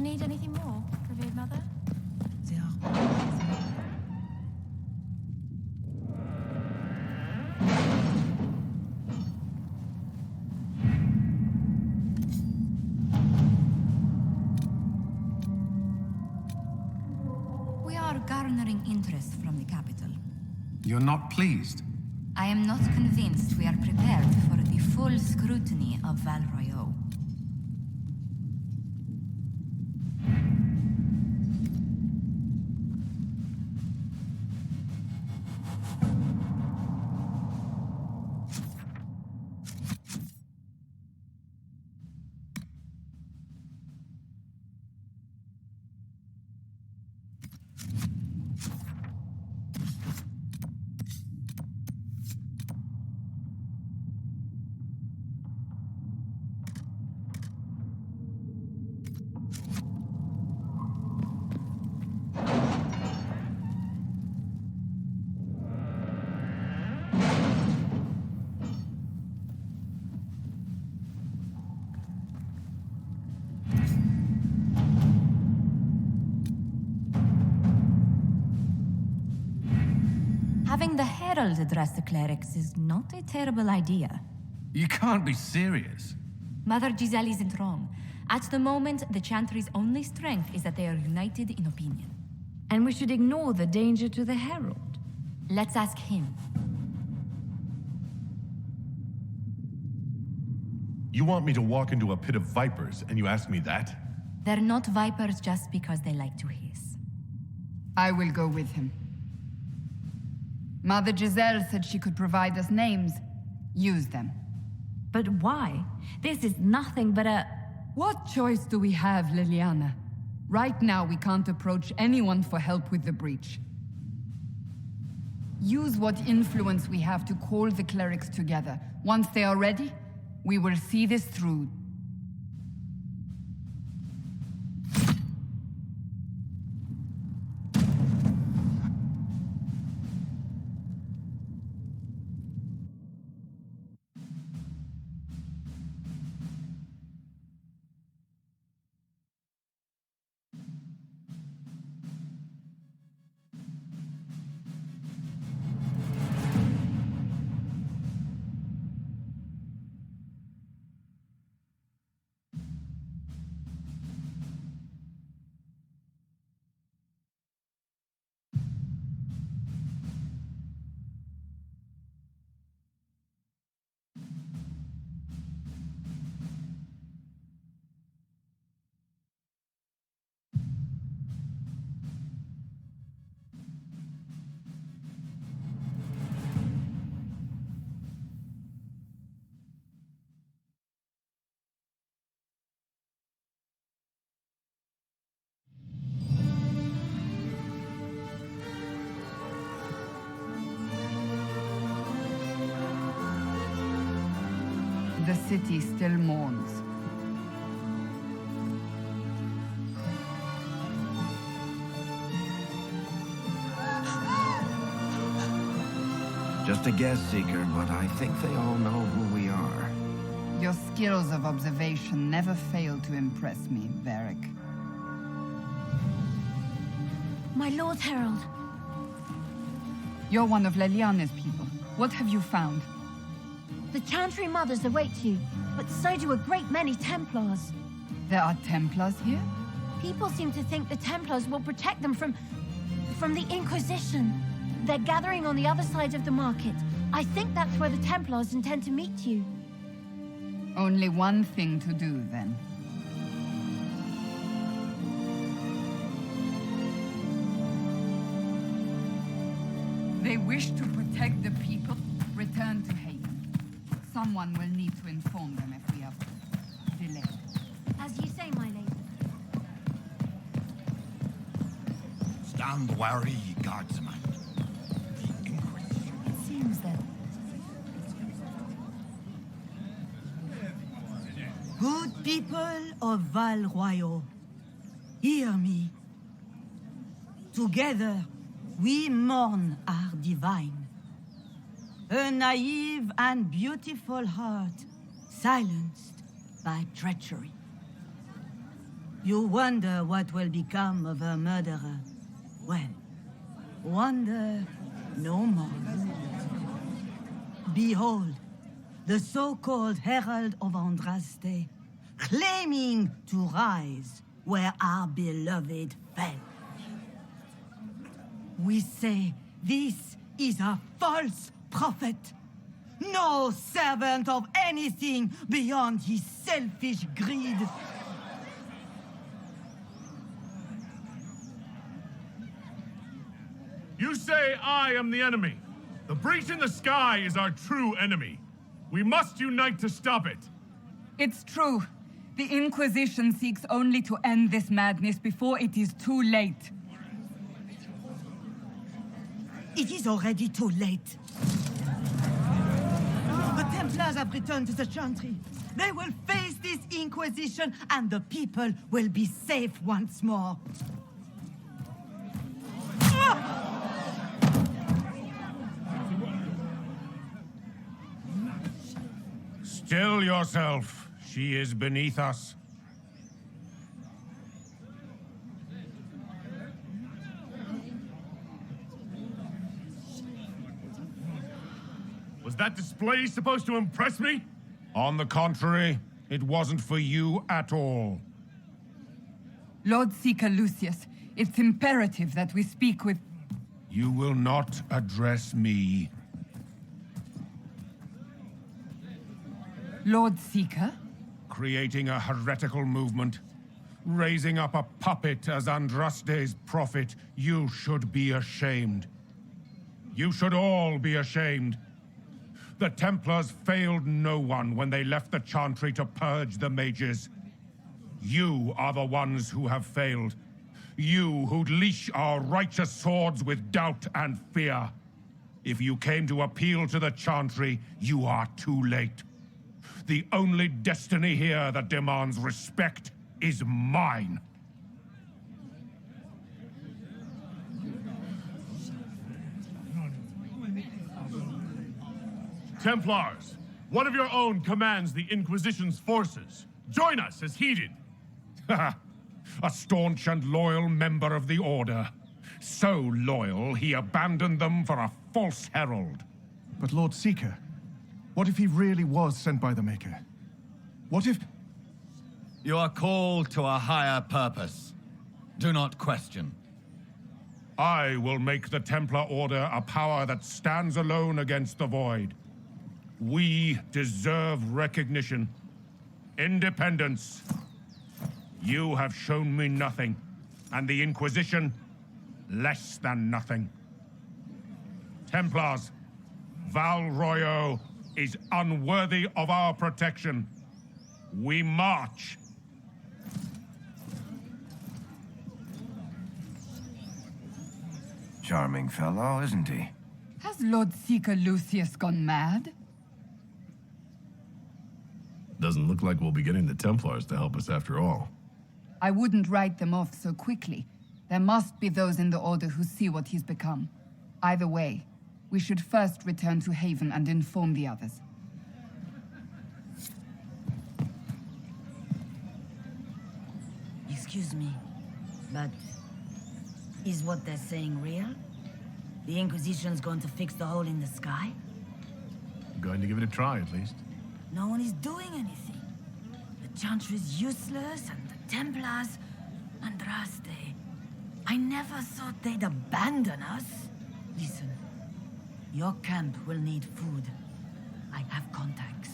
you need anything more, revered mother? We are garnering interest from the capital. You're not pleased? I am not convinced we are prepared for the full scrutiny of Val Royeaux. Having the Herald address the clerics is not a terrible idea. You can't be serious. Mother Giselle isn't wrong. At the moment, the Chantry's only strength is that they are united in opinion. And we should ignore the danger to the Herald. Let's ask him. You want me to walk into a pit of vipers, and you ask me that? They're not vipers just because they like to hiss. I will go with him. Mother Giselle said she could provide us names. Use them. But why? This is nothing but a... What choice do we have, Liliana? Right now, we can't approach anyone for help with the breach. Use what influence we have to call the clerics together. Once they are ready, we will see this through. The city still mourns. Just a guess, Seeker, but I think they all know who we are. Your skills of observation never fail to impress me, Varric. My Lord Herald. You're one of Leliana's people. What have you found? The Chantry Mothers await you, but so do a great many Templars. There are Templars here? People seem to think the Templars will protect them from the Inquisition. They're gathering on the other side of the market. I think that's where the Templars intend to meet you. Only one thing to do, then. They wish to protect the people. Return to Haven. Someone will need to inform them if we have delayed. As you say, my lady. Stand wary, ye guardsmen. The Inquisition. It seems that... Good people of Val Royeaux, hear me. Together, we mourn our divine. A naive and beautiful heart, silenced by treachery. You wonder what will become of a murderer. Well, wonder no more. Behold, the so-called Herald of Andraste, claiming to rise where our beloved fell. We say this is a false prophet. No servant of anything beyond his selfish greed. You say I am the enemy. The breach in the sky is our true enemy. We must unite to stop it. It's true. The Inquisition seeks only to end this madness before it is too late. It is already too late. The Templars have returned to the Chantry. They will face this Inquisition, and the people will be safe once more. Still yourself. She is beneath us. Was that display supposed to impress me? On the contrary, it wasn't for you at all. Lord Seeker Lucius, it's imperative that we speak with... You will not address me. Lord Seeker? Creating a heretical movement. Raising up a puppet as Andraste's prophet. You should be ashamed. You should all be ashamed. The Templars failed no one when they left the Chantry to purge the mages. You are the ones who have failed. You who'd leash our righteous swords with doubt and fear. If you came to appeal to the Chantry, you are too late. The only destiny here that demands respect is mine. Templars, one of your own commands the Inquisition's forces. Join us as heeded. A staunch and loyal member of the Order. So loyal, he abandoned them for a false herald. But Lord Seeker, what if he really was sent by the Maker? What if... You are called to a higher purpose. Do not question. I will make the Templar Order a power that stands alone against the Void. We deserve recognition. Independence. You have shown me nothing, and the Inquisition, less than nothing. Templars, Val Royo is unworthy of our protection. We march. Charming fellow, isn't he? Has Lord Seeker Lucius gone mad? Doesn't look like we'll be getting the Templars to help us after all. I wouldn't write them off so quickly. There must be those in the Order who see what he's become. Either way, we should first return to Haven and inform the others. Excuse me, but is what they're saying real? The Inquisition's going to fix the hole in the sky? Going to give it a try, at least. No one is doing anything. The Chantry's useless, and the Templars... Andraste. I never thought they'd abandon us. Listen, your camp will need food. I have contacts.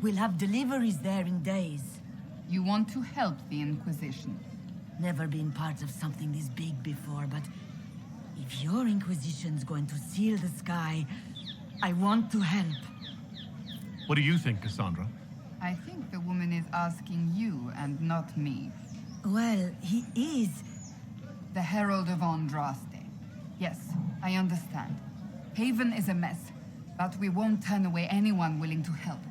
We'll have deliveries there in days. You want to help the Inquisition? Never been part of something this big before, but if your Inquisition's going to seal the sky, I want to help. What do you think, Cassandra? I think the woman is asking you and not me. Well, he is. The Herald of Andraste. Yes, I understand. Haven is a mess, but we won't turn away anyone willing to help.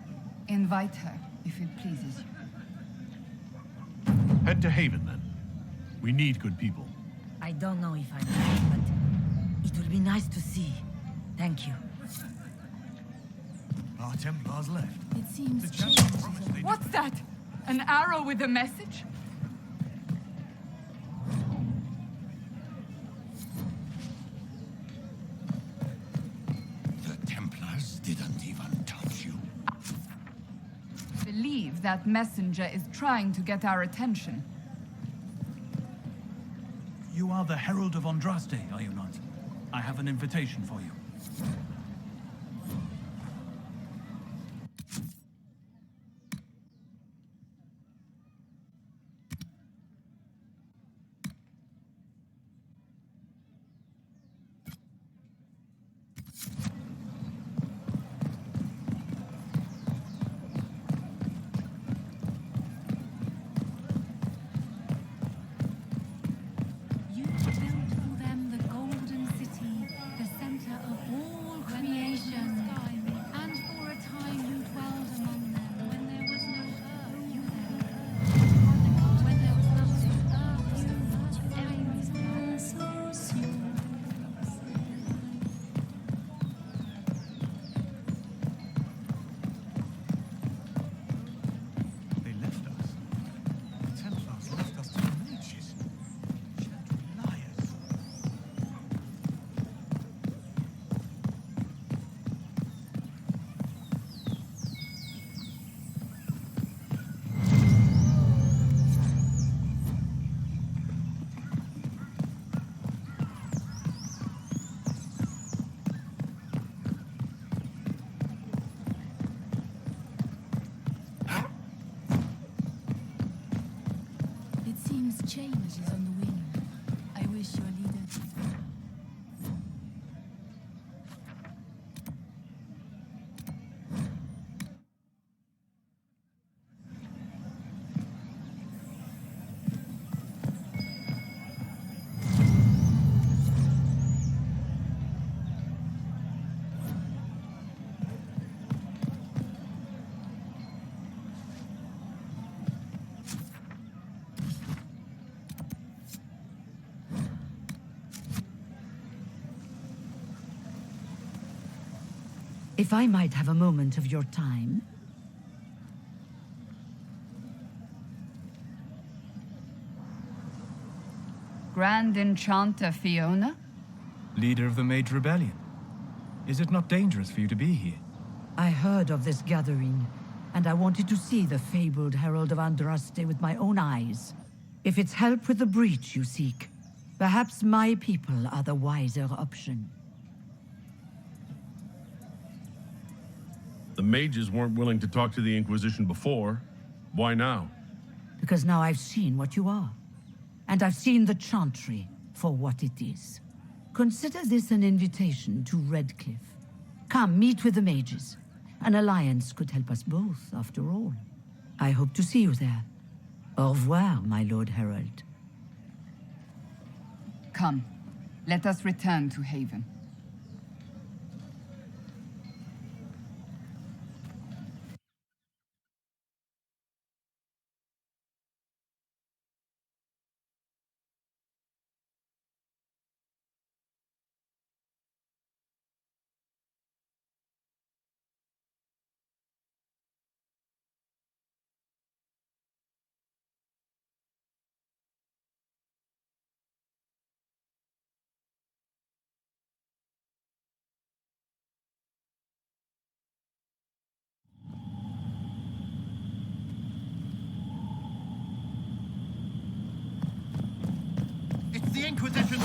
Invite her, if it pleases you. Head to Haven, then. We need good people. I don't know if I can, but it will be nice to see. Thank you. Our Templars left. It seems The changed. Templars promised they'd... What's that? An arrow with a message? that messenger is trying to get our attention. You are the Herald of Andraste, are you not? I have an invitation for you. You built for them the golden city, the center of all creation. And for a time you dwelled among them when there was no earth. You there. When there was nothing, They left us. The Templars left us to the mages. Liars. It seems change is on the wing. I wish your leader. If I might have a moment of your time. Grand Enchanter Fiona? Leader of the Mage Rebellion. Is it not dangerous for you to be here? I heard of this gathering, and I wanted to see the fabled Herald of Andraste with my own eyes. If it's help with the breach you seek, perhaps my people are the wiser option. The mages weren't willing to talk to the Inquisition before. Why now? Because now I've seen what you are. And I've seen the Chantry for what it is. Consider this an invitation to Redcliffe. Come, meet with the mages. An alliance could help us both, after all. I hope to see you there. Au revoir, my Lord Herald. Come, let us return to Haven. It's the Inquisition!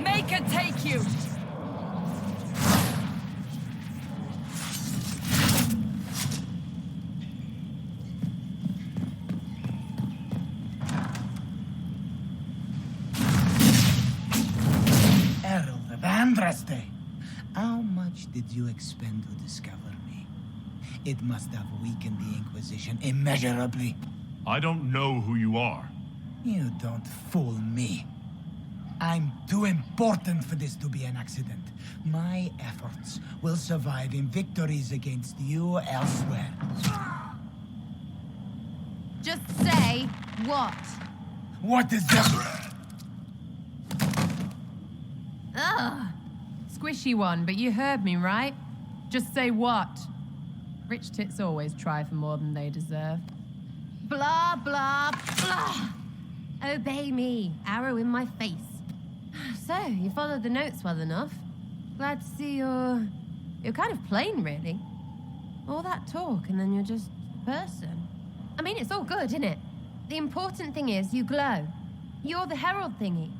Make it take you! Herald of Andraste, how much did you expend to discover me? It must have weakened the Inquisition immeasurably. I don't know who you are. You don't fool me. I'm too important for this to be an accident. My efforts will survive in victories against you elsewhere. Just say what? What is that? Ugh. Squishy one, but you heard me, right? Just say what? Rich tits always try for more than they deserve. Blah, blah, blah. Obey me. Arrow in my face. So, you followed the notes well enough. Glad to see you're kind of plain, really. All that talk and then you're just a person. I mean, it's all good, isn't it? The important thing is you glow. You're the herald thingy.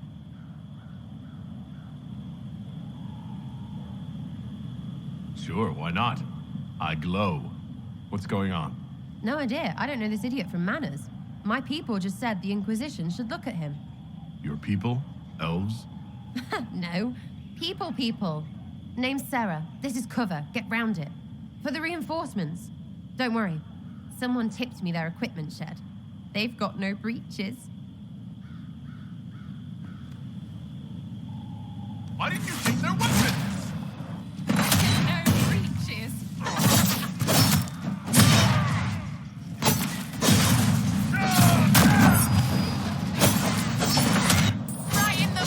Sure, why not? I glow. What's going on? No idea. I don't know this idiot from Manners. My people just said the Inquisition should look at him. Your people? Elves? No. People. Name's Sarah. This is cover. Get round it. For the reinforcements. Don't worry. Someone tipped me their equipment shed. They've got no breaches. Why didn't you take their weapons? No breaches. Right in the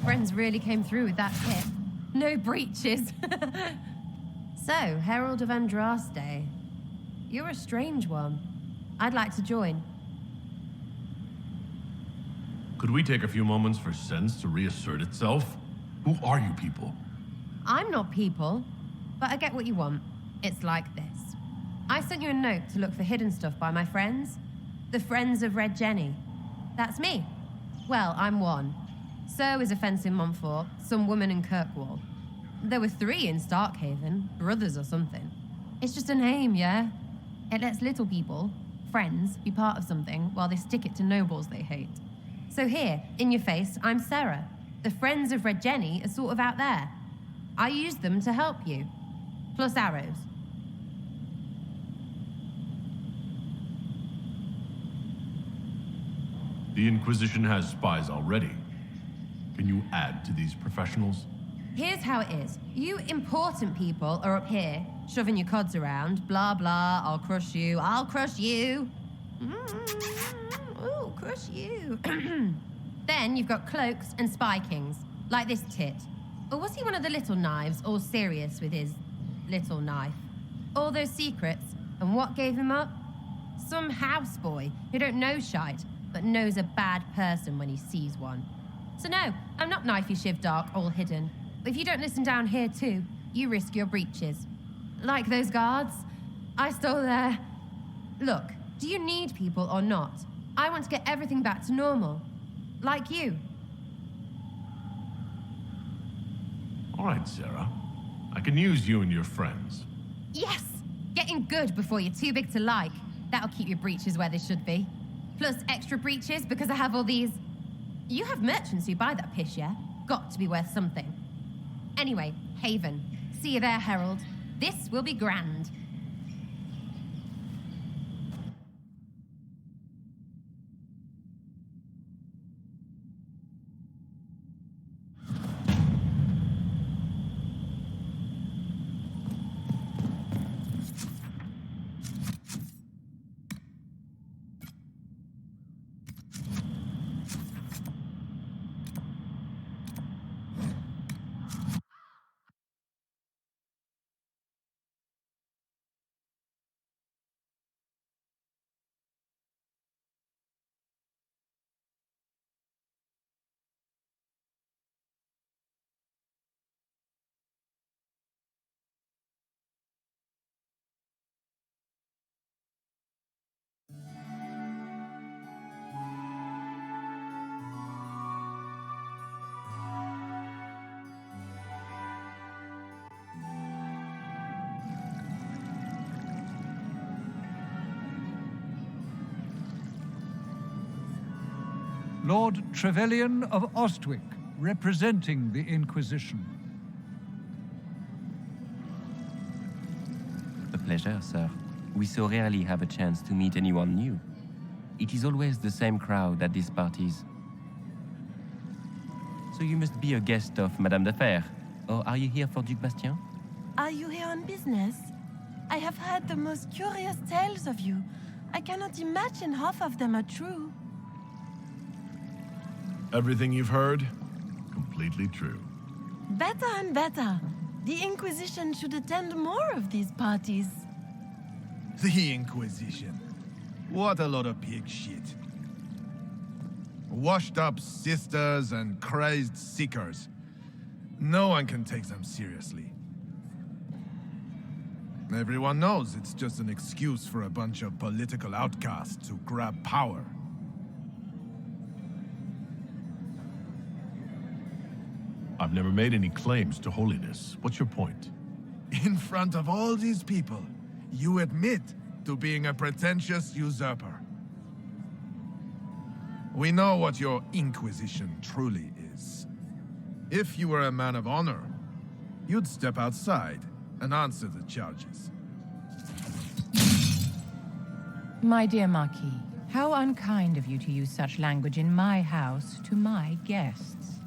Friends really came through with that tip. No breaches. So, Herald of Andraste. You're a strange one. I'd like to join. Could we take a few moments for sense to reassert itself? Who are you people? I'm not people, but I get what you want. It's like this. I sent you a note to look for hidden stuff by my friends. The Friends of Red Jenny. That's me. Well, I'm one. So is a fence in Montfort, some woman in Kirkwall. There were 3 in Starkhaven, brothers or something. It's just a name, yeah? It lets little people, friends, be part of something while they stick it to nobles they hate. So here, in your face, I'm Sarah. The Friends of Red Jenny are sort of out there. I use them to help you. Plus arrows. The Inquisition has spies already. Can you add to these professionals? Here's how it is. You important people are up here, shoving your cods around. Blah, blah, I'll crush you. Ooh, crush you. Then you've got cloaks and spy kings, like this tit. Or was he one of the little knives, all serious with his little knife? All those secrets, and what gave him up? Some houseboy who don't know shite, but knows a bad person when he sees one. So no, I'm not knifey shiv dark, all hidden. If you don't listen down here too, you risk your breaches. Like those guards, I stole their... Look, do you need people or not? I want to get everything back to normal. Like you. All right, Sarah. I can use you and your friends. Yes! Getting good before you're too big to like. That'll keep your breeches where they should be. Plus extra breeches because I have all these... You have merchants who buy that pish, yeah? Got to be worth something. Anyway, Haven. See you there, Herald. This will be grand. Lord Trevelyan of Ostwick, representing the Inquisition. A pleasure, sir. We so rarely have a chance to meet anyone new. It is always the same crowd at these parties. So you must be a guest of Madame de Fer, or are you here for Duc Bastien? Are you here on business? I have heard the most curious tales of you. I cannot imagine half of them are true. Everything you've heard, completely true. Better and better. The Inquisition should attend more of these parties. The Inquisition. What a lot of pig shit. Washed up sisters and crazed seekers. No one can take them seriously. Everyone knows it's just an excuse for a bunch of political outcasts to grab power. I've never made any claims to holiness. What's your point? In front of all these people, you admit to being a pretentious usurper. We know what your Inquisition truly is. If you were a man of honor, you'd step outside and answer the charges. My dear Marquis, how unkind of you to use such language in my house to my guests.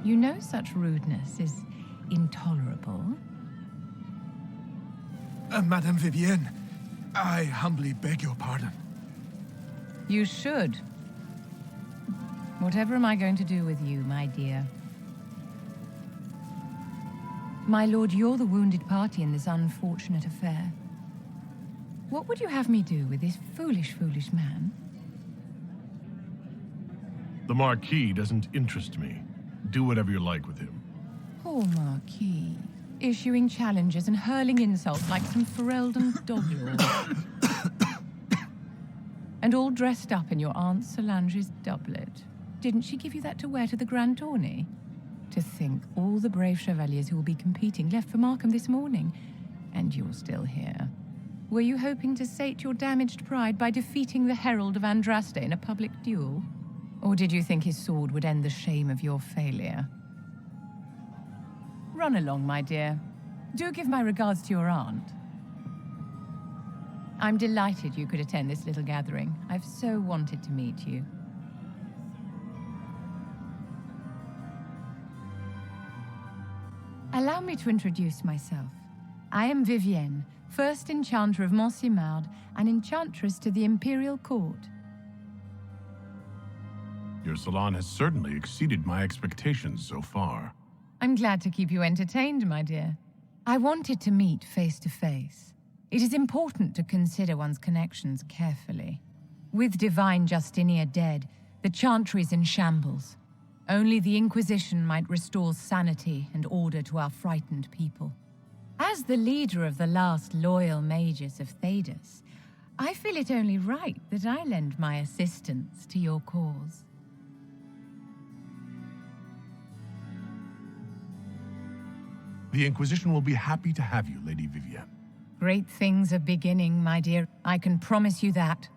You know such rudeness is intolerable. Madame Vivienne, I humbly beg your pardon. You should. Whatever am I going to do with you, my dear? My lord, you're the wounded party in this unfortunate affair. What would you have me do with this foolish, foolish man? The Marquis doesn't interest me. Do whatever you like with him. Poor Marquis. Issuing challenges and hurling insults like some Ferelden doglord. And all dressed up in your Aunt Solange's doublet. Didn't she give you that to wear to the Grand Tourney? To think all the brave chevaliers who will be competing left for Markham this morning, and you're still here. Were you hoping to sate your damaged pride by defeating the Herald of Andraste in a public duel? Or did you think his sword would end the shame of your failure? Run along, my dear. Do give my regards to your aunt. I'm delighted you could attend this little gathering. I've so wanted to meet you. Allow me to introduce myself. I am Vivienne, first Enchanter of Montsimard and Enchantress to the Imperial Court. Your salon has certainly exceeded my expectations so far. I'm glad to keep you entertained, my dear. I wanted to meet face to face. It is important to consider one's connections carefully. With Divine Justinia dead, the Chantry is in shambles. Only the Inquisition might restore sanity and order to our frightened people. As the leader of the last loyal mages of Thedas, I feel it only right that I lend my assistance to your cause. The Inquisition will be happy to have you, Lady Vivienne. Great things are beginning, my dear. I can promise you that.